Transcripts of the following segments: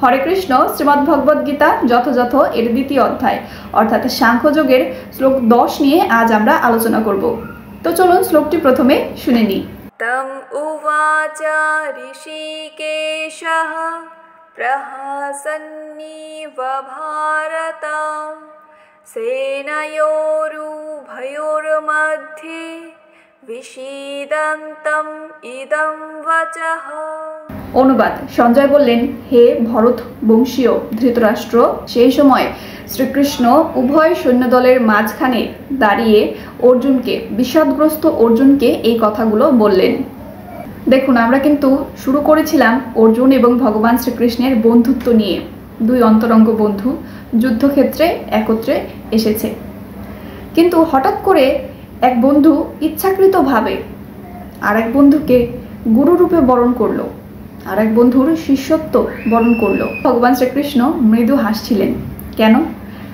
হরে কৃষ্ণ। শ্রীমদ্ ভগবদ গীতা যথাযথ এর দ্বিতীয় অধ্যায় অর্থাৎ সাংখ্যযোগের শ্লোক 10 নিয়ে আজ আমরা আলোচনা করব। তো চলুন শ্লোকটি প্রথমে শুনে নিই। তম উবাচ ঋষিকেশঃ প্রহসন্নিব ভারত সেনয়োরুভয়োর্মধ্যে বিষীদন্তম ইদং বচঃ। অনুবাদ। সঞ্জয় বললেন, হে ভরত বংশীয় ধৃতরাষ্ট্র, সেই সময় শ্রীকৃষ্ণ উভয় সৈন্যদলের মাঝখানে দাঁড়িয়ে বিষাদগ্রস্ত অর্জুনকে এই কথাগুলো বললেন। দেখুন, আমরা কিন্তু শুরু করেছিলাম অর্জুন এবং ভগবান শ্রীকৃষ্ণের বন্ধুত্ব নিয়ে। দুই অন্তরঙ্গ বন্ধু যুদ্ধক্ষেত্রে একত্রে এসেছে, কিন্তু হঠাৎ করে এক বন্ধু ইচ্ছাকৃতভাবে আর এক বন্ধুকে গুরুরূপে বরণ করলো, আর এক বন্ধুর শিষ্যত্ব বরণ করলো। ভগবান শ্রীকৃষ্ণ মৃদু হাসছিলেন। কেন?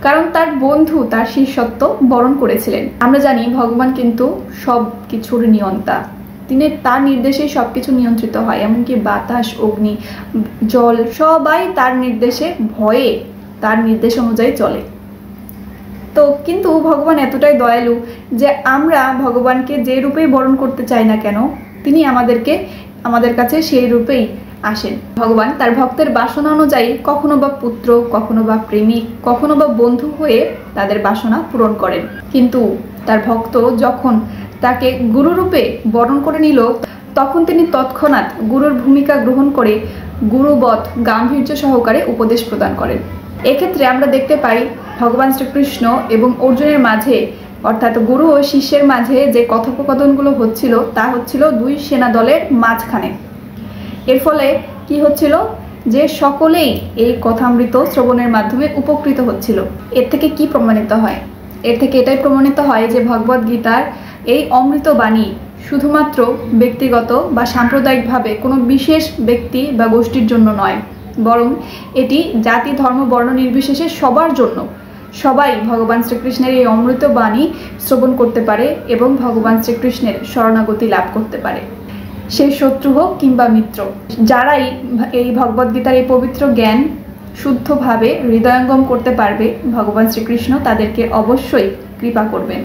কারণ তার বন্ধু তার শিষ্যত্ব বরণ করেছিলেন। আমরা জানি ভগবান কিন্তু সব কিছুর নিয়ন্তা, তিনি তার নির্দেশে সবকিছু নিয়ন্ত্রিত হয়, এমনকি বাতাস, অগ্নি, জল সবাই তার নির্দেশে ভয়ে তার নির্দেশ অনুযায়ী চলে। তো কিন্তু ভগবান এতটাই দয়ালু যে আমরা ভগবানকে যে রূপেই বরণ করতে চাই না কেন, তিনি আমাদের কাছে সেই রূপেই আসেন। ভগবান তার ভক্তের বাসনা অনুযায়ী কখনো বা পুত্র, কখনো বা প্রেমিক, কখনো বা বন্ধু হয়ে তাদের বাসনা পূরণ করেন। কিন্তু তার ভক্ত যখন তাকে গুরুরূপে বরণ করে নিল, তখন তিনি তৎক্ষণাৎ গুরুর ভূমিকা গ্রহণ করে গুরুবৎ গাম্ভীর্য সহকারে উপদেশ প্রদান করেন। এক্ষেত্রে আমরা দেখতে পাই ভগবান শ্রীকৃষ্ণ এবং অর্জুনের মাঝে অর্থাৎ গুরু ও শিষ্যের মাঝে যে কথোপকথনগুলো হচ্ছিল তা হচ্ছিল দুই সেনা দলের মাঝখানে। এর ফলে কি হচ্ছিল যে সকলেই এই কথামৃত শ্রবণের মাধ্যমে উপকৃত হচ্ছিল। এর থেকে কি প্রমাণিত হয়? এর থেকে এটাই প্রমাণিত হয় যে ভগবদ গীতার এই অমৃত বাণী শুধুমাত্র ব্যক্তিগত বা সাম্প্রদায়িকভাবে কোনো বিশেষ ব্যক্তি বা গোষ্ঠীর জন্য নয়, বরং এটি জাতি, ধর্ম, বর্ণ নির্বিশেষে সবার জন্য। সবাই ভগবান শ্রীকৃষ্ণের এই অমৃত বাণী শ্রবণ করতে পারে এবং ভগবান শ্রীকৃষ্ণের শরণাগতি লাভ করতে পারে। সে শত্রু হোক কিংবা মিত্র, যারাই এই ভগবদ্গীতার এই পবিত্র জ্ঞান শুদ্ধভাবে হৃদয়ঙ্গম করতে পারবে, ভগবান শ্রীকৃষ্ণ তাদেরকে অবশ্যই কৃপা করবেন।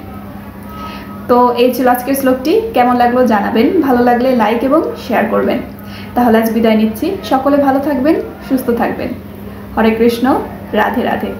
তো এই ছিল আজকের শ্লোকটি। কেমন লাগলো জানাবেন, ভালো লাগলে লাইক এবং শেয়ার করবেন। তাহলে আজ বিদায় নিচ্ছি। সকলে ভালো থাকবেন, সুস্থ থাকবেন। হরে কৃষ্ণ, রাধে রাধে।